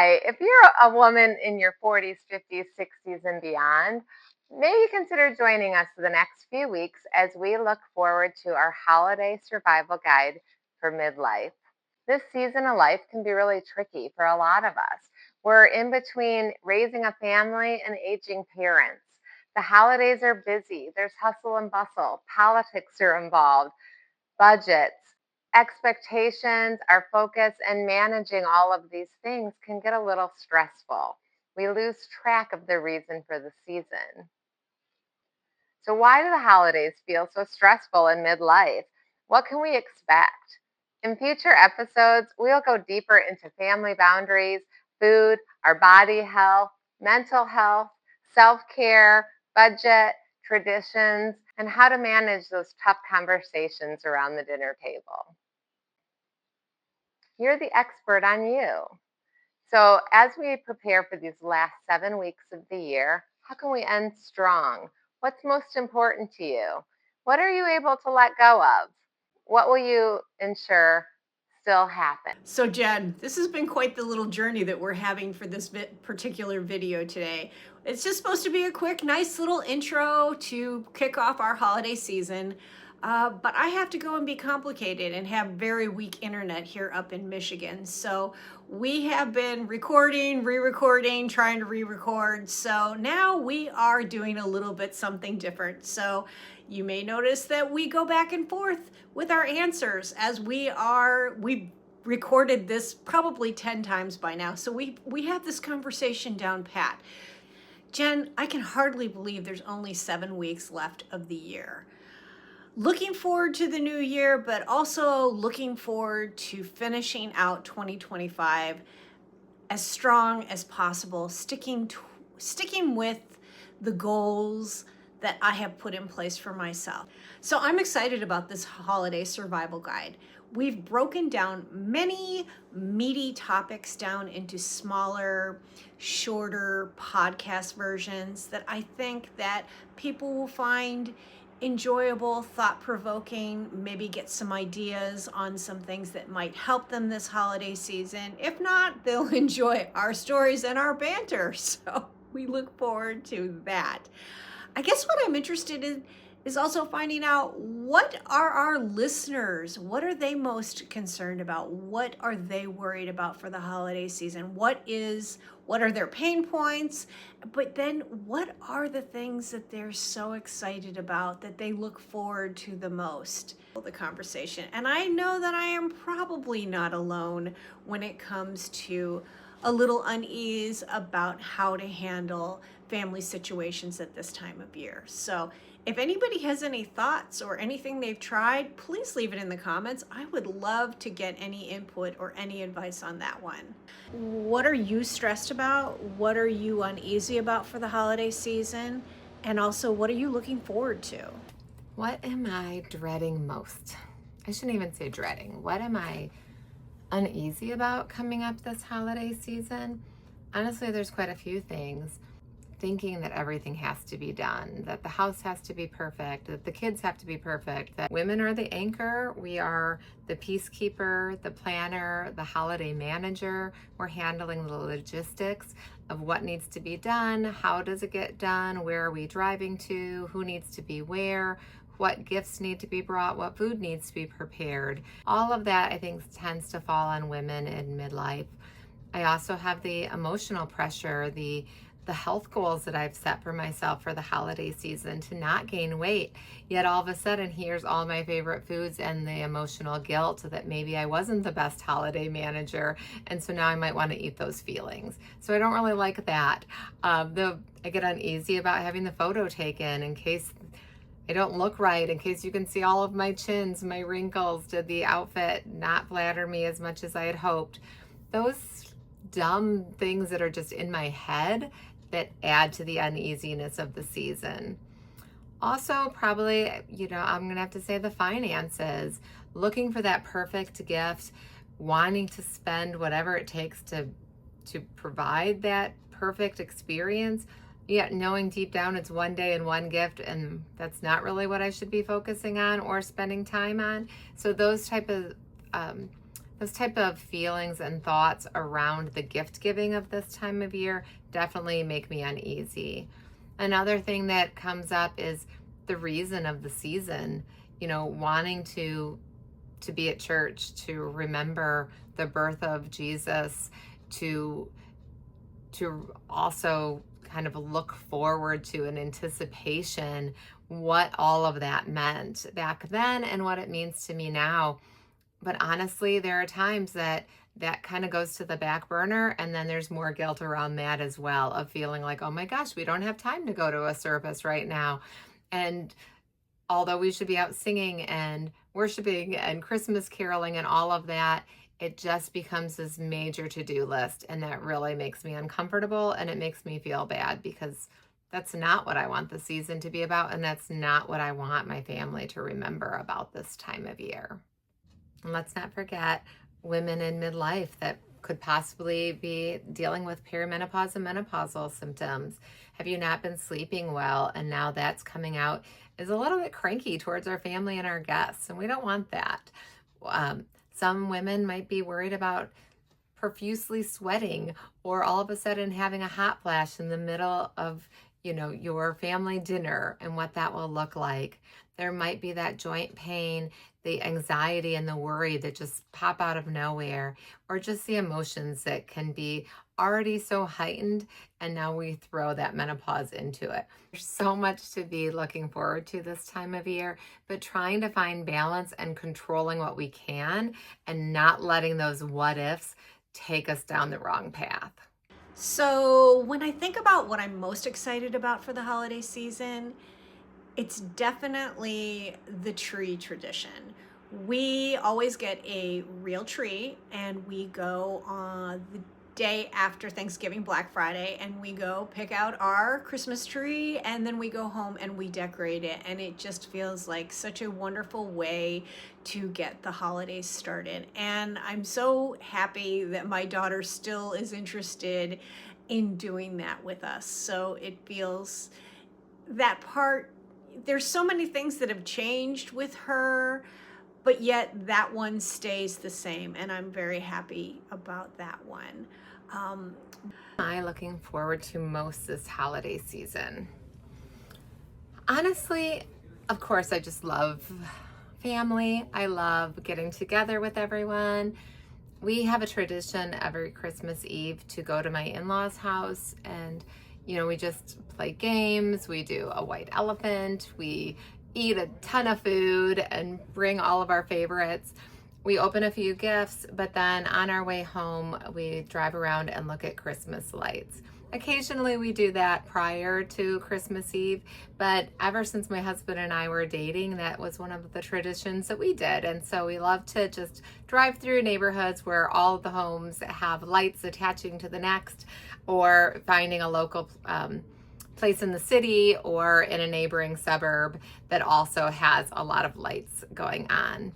Hi, if you're a woman in your 40s, 50s, 60s, and beyond, maybe consider joining us for the next few weeks as we look forward to our holiday survival guide for midlife. This season of life can be really tricky for a lot of us. We're in between raising a family and aging parents. The holidays are busy, there's hustle and bustle, politics are involved, budgets, expectations, our focus, and managing all of these things can get a little stressful. We lose track of the reason for the season. So, why do the holidays feel so stressful in midlife? What can we expect? In future episodes, we'll go deeper into family boundaries, food, our body health, mental health, self care, budget, traditions, and how to manage those tough conversations around the dinner table. You're the expert on you. So, as we prepare for these last 7 weeks of the year, how can we end strong? What's most important to you? What are you able to let go of? What will you ensure still happens? So Jen, this has been quite the little journey that we're having for this particular video today. It's just supposed to be a quick, nice little intro to kick off our holiday season. But I have to go and be complicated and have very weak internet here up in Michigan. So we have been recording, re-recording, trying to re-record. So now we are doing a little bit something different. So you may notice that we go back and forth with our answers as we recorded this probably 10 times by now. So we have this conversation down pat. Jen, I can hardly believe there's only 7 weeks left of the year. Looking forward to the new year, but also looking forward to finishing out 2025 as strong as possible, sticking with the goals that I have put in place for myself. So I'm excited about this holiday survival guide. We've broken down many meaty topics down into smaller, shorter podcast versions that I think that people will find enjoyable, thought-provoking, maybe get some ideas on some things that might help them this holiday season. If not, they'll enjoy our stories and our banter. So we look forward to that. I guess what I'm interested in is also finding out, what are our listeners? What are they most concerned about? What are they worried about for the holiday season? What are their pain points? But then what are the things that they're so excited about that they look forward to the most? The conversation. And I know that I am probably not alone when it comes to a little unease about how to handle family situations at this time of year. So if anybody has any thoughts or anything they've tried, please leave it in the comments. I would love to get any input or any advice on that one. What are you stressed about? What are you uneasy about for the holiday season? And also, what are you looking forward to? What am I dreading most? I shouldn't even say dreading. What am I uneasy about coming up this holiday season? Honestly, there's quite a few things. Thinking that everything has to be done, that the house has to be perfect, that the kids have to be perfect, that women are the anchor, we are the peacekeeper, the planner, the holiday manager. We're handling the logistics of what needs to be done, how does it get done, where are we driving to, who needs to be where, what gifts need to be brought, what food needs to be prepared. All of that, I think, tends to fall on women in midlife. I also have the emotional pressure, the health goals that I've set for myself for the holiday season to not gain weight. Yet all of a sudden, here's all my favorite foods and the emotional guilt that maybe I wasn't the best holiday manager. And so now I might want to eat those feelings. So I don't really like that. I get uneasy about having the photo taken in case I don't look right, in case you can see all of my chins, my wrinkles. Did the outfit not flatter me as much as I had hoped? Those dumb things that are just in my head that add to the uneasiness of the season. Also, probably, I'm going to have to say the finances. Looking for that perfect gift, wanting to spend whatever it takes to provide that perfect experience, yet knowing deep down it's one day and one gift, and that's not really what I should be focusing on or spending time on. So those type of those type of feelings and thoughts around the gift giving of this time of year definitely make me uneasy. Another thing that comes up is the reason of the season, wanting to be at church, to remember the birth of Jesus, to also kind of look forward to an anticipation what all of that meant back then and what it means to me now. But honestly, there are times that kind of goes to the back burner, and then there's more guilt around that as well, of feeling like, oh my gosh, we don't have time to go to a service right now. And although we should be out singing and worshiping and Christmas caroling and all of that, it just becomes this major to-do list, and that really makes me uncomfortable, and it makes me feel bad, because that's not what I want the season to be about, and that's not what I want my family to remember about this time of year. And let's not forget women in midlife that could possibly be dealing with perimenopause and menopausal symptoms. Have you not been sleeping well, and now that's coming out, is a little bit cranky towards our family and our guests, and we don't want that. Some women might be worried about profusely sweating, or all of a sudden having a hot flash in the middle of your family dinner, and what that will look like. There might be that joint pain, the anxiety and the worry that just pop out of nowhere, or just the emotions that can be already so heightened, and now we throw that menopause into it. There's so much to be looking forward to this time of year, but trying to find balance and controlling what we can, and not letting those what ifs take us down the wrong path. So when I think about what I'm most excited about for the holiday season, it's definitely the tree tradition. We always get a real tree, and we go on the day after Thanksgiving, Black Friday, and we go pick out our Christmas tree, and then we go home and we decorate it. And it just feels like such a wonderful way to get the holidays started. And I'm so happy that my daughter still is interested in doing that with us. So it feels that part, there's so many things that have changed with her, but yet that one stays the same, and I'm very happy about that one. I'm looking forward to most this holiday season. Honestly, of course, I just love family. I love getting together with everyone. We have a tradition every Christmas Eve to go to my in-laws' house, and we just play games. We do a white elephant. We eat a ton of food and bring all of our favorites. We open a few gifts, but then on our way home, we drive around and look at Christmas lights. Occasionally we do that prior to Christmas Eve, but ever since my husband and I were dating, that was one of the traditions that we did. And so we love to just drive through neighborhoods where all of the homes have lights attaching to the next, or finding a local place in the city or in a neighboring suburb that also has a lot of lights going on.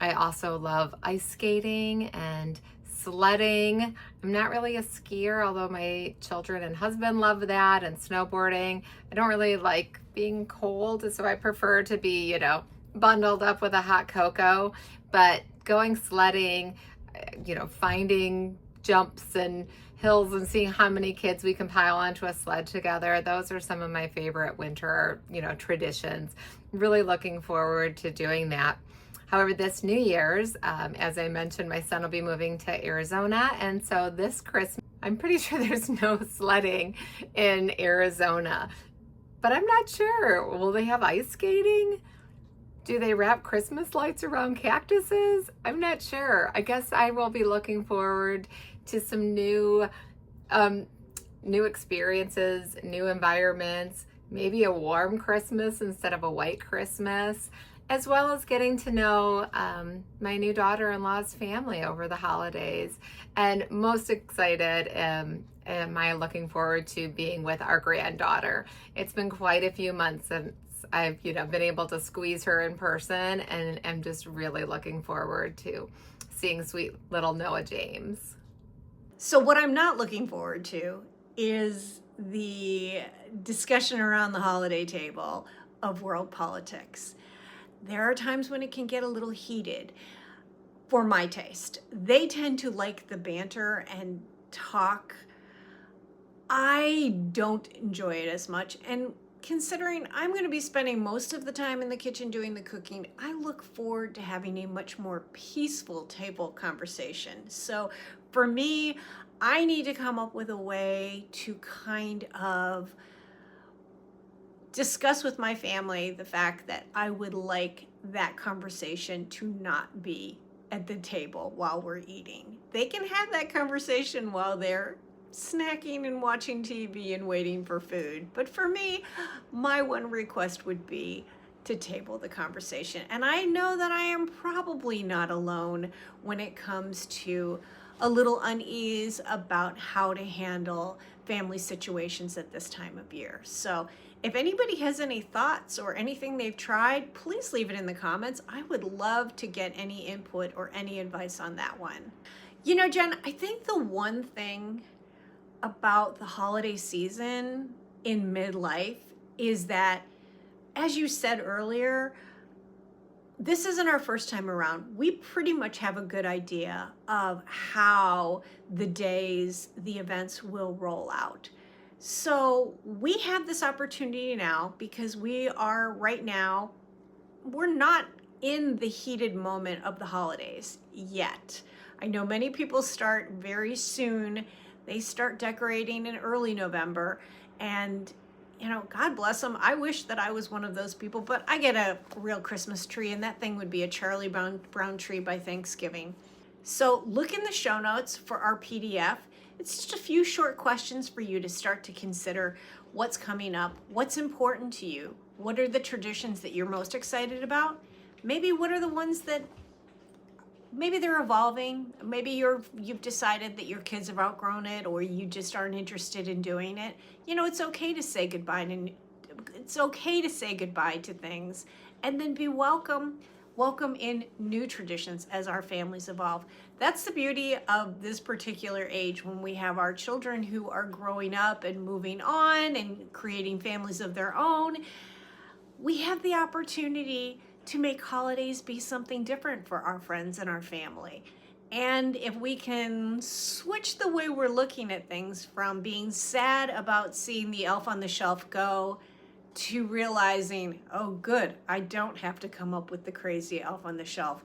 I also love ice skating and sledding. I'm not really a skier, although my children and husband love that, and snowboarding. I don't really like being cold, so I prefer to be, bundled up with a hot cocoa. But going sledding, finding jumps and hills and seeing how many kids we can pile onto a sled together, those are some of my favorite winter, traditions. Really looking forward to doing that. However, this New Year's, as I mentioned, my son will be moving to Arizona, and so this Christmas, I'm pretty sure there's no sledding in Arizona, but I'm not sure. Will they have ice skating? Do they wrap Christmas lights around cactuses? I'm not sure. I guess I will be looking forward to some new experiences, new environments, maybe a warm Christmas instead of a white Christmas, as well as getting to know my new daughter-in-law's family over the holidays. And most excited am I looking forward to being with our granddaughter. It's been quite a few months since I've been able to squeeze her in person, and I'm just really looking forward to seeing sweet little Noah James. So what I'm not looking forward to is the discussion around the holiday table of world politics. There are times when it can get a little heated. for my taste. They tend to like the banter and talk. I don't enjoy it as much. And considering I'm going to be spending most of the time in the kitchen doing the cooking, I look forward to having a much more peaceful table conversation. So for me, I need to come up with a way to kind of discuss with my family the fact that I would like that conversation to not be at the table while we're eating. They can have that conversation while they're snacking and watching TV and waiting for food. But for me, my one request would be to table the conversation. And I know that I am probably not alone when it comes to a little unease about how to handle family situations at this time of year. So if anybody has any thoughts or anything they've tried, please leave it in the comments. I would love to get any input or any advice on that one. You know, Jen, I think the one thing about the holiday season in midlife is that, as you said earlier, this isn't our first time around. We pretty much have a good idea of how the days, the events will roll out. So we have this opportunity now because we are right now, we're not in the heated moment of the holidays yet. I know many people start very soon. They start decorating in early November, and you know, God bless them. I wish that I was one of those people, but I get a real Christmas tree, and that thing would be a Charlie Brown tree by Thanksgiving. So look in the show notes for our PDF. It's just a few short questions for you to start to consider what's coming up, what's important to you, what are the traditions that you're most excited about, maybe what are the ones that maybe they're evolving, maybe you've decided that your kids have outgrown it or you just aren't interested in doing it. You know, it's okay to say goodbye, and it's okay to say goodbye to things and then be welcome in new traditions as our families evolve. That's the beauty of this particular age when we have our children who are growing up and moving on and creating families of their own. We have the opportunity to make holidays be something different for our friends and our family. And if we can switch the way we're looking at things from being sad about seeing the elf on the shelf go to realizing, oh good, I don't have to come up with the crazy elf on the shelf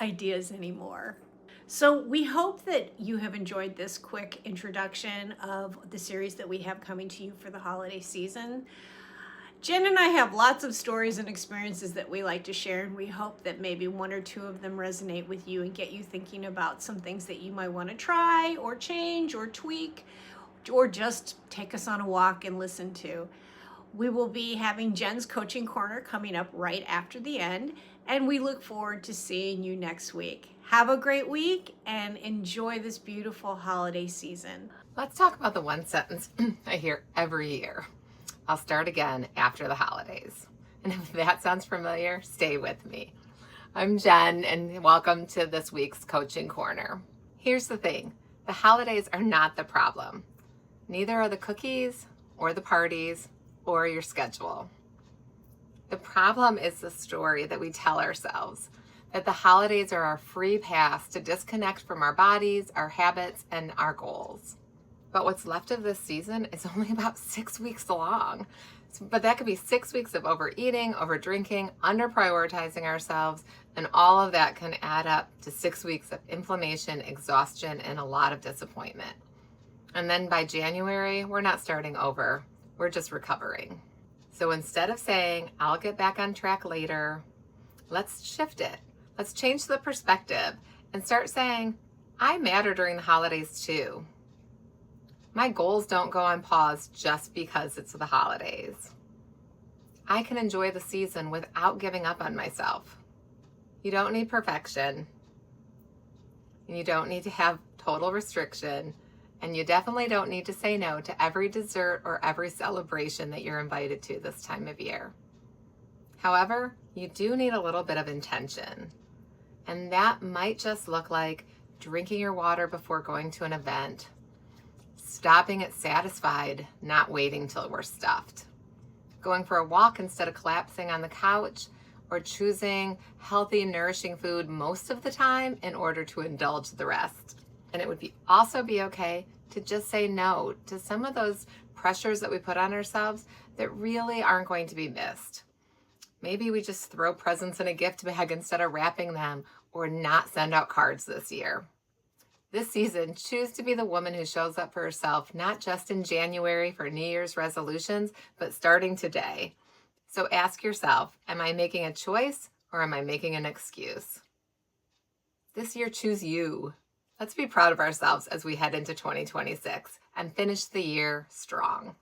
ideas anymore. So we hope that you have enjoyed this quick introduction of the series that we have coming to you for the holiday season. Jen and I have lots of stories and experiences that we like to share, and we hope that maybe one or two of them resonate with you and get you thinking about some things that you might want to try or change or tweak or just take us on a walk and listen to. We will be having Jen's Coaching Corner coming up right after the end, and we look forward to seeing you next week. Have a great week and enjoy this beautiful holiday season. Let's talk about the one sentence I hear every year. I'll start again after the holidays. And if that sounds familiar, stay with me. I'm Jen, and welcome to this week's Coaching Corner. Here's the thing. The holidays are not the problem. Neither are the cookies or the parties or your schedule. The problem is the story that we tell ourselves, that the holidays are our free pass to disconnect from our bodies, our habits, and our goals. But what's left of this season is only about 6 weeks long. But that could be 6 weeks of overeating, overdrinking, under-prioritizing ourselves, and all of that can add up to 6 weeks of inflammation, exhaustion, and a lot of disappointment. And then by January, we're not starting over. We're just recovering. So instead of saying, I'll get back on track later, let's shift it. Let's change the perspective and start saying, I matter during the holidays too. My goals don't go on pause just because it's the holidays. I can enjoy the season without giving up on myself. You don't need perfection. You don't need to have total restriction. And you definitely don't need to say no to every dessert or every celebration that you're invited to this time of year. However, you do need a little bit of intention. And that might just look like drinking your water before going to an event, stopping at Satisfied, not waiting till we're stuffed, going for a walk instead of collapsing on the couch, or choosing healthy, nourishing food most of the time in order to indulge the rest. And it would also be okay to just say no to some of those pressures that we put on ourselves that really aren't going to be missed. Maybe we just throw presents in a gift bag instead of wrapping them, or not send out cards this year. This season, choose to be the woman who shows up for herself, not just in January for New Year's resolutions, but starting today. So ask yourself, am I making a choice or am I making an excuse? This year, choose you. Let's be proud of ourselves as we head into 2026 and finish the year strong.